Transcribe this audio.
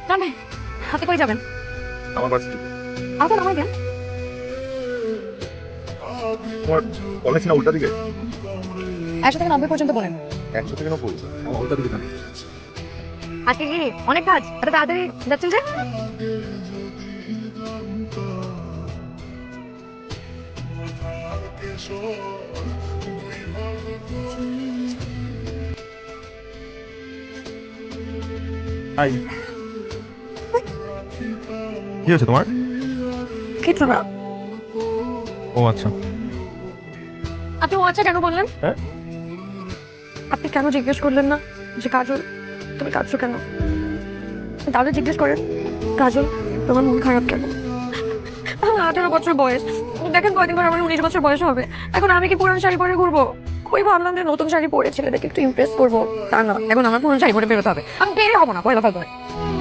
জানবে হাতে করে যাবেন আমার বাড়ি আমাকে নামাই দেন। তোমার কলেজ না উল্টা দিকে? 100 থেকে 90 পর্যন্ত বলেন। 100 থেকে 90? আমার উল্টা দিকে জানি। আজকে কি অনেক কাজ, এত তাড়াতাড়ি যাচ্ছেন যে? হাই, কি হয়েছে তোমার? কিছু না। ও আচ্ছা। আপনি ও আচ্ছা কেন বললেন? হ্যাঁ? আপনি কেন জিজ্ঞেস করলেন না যে কাজল তুমি কাঁদছো কেন? তাহলে জিজ্ঞেস করেন কাজল তোমার মন খারাপ কেন? আমার 18 বছর বয়স, দেখেন কয়দিন পর আমার 19 বছর বয়স হবে। এখন আমি কি পুরান শাড়ি পরে ঘুরবো? ওই ভাবলাম যে নতুন শাড়ি পরে ছেলেদেরকে একটু ইমপ্রেস করবো, তা না, এখন আমার পুরান শাড়ি পরে বেরোতে হবে। আমি বেরিয়ে হবো না পয়লা ফাল্গুনে।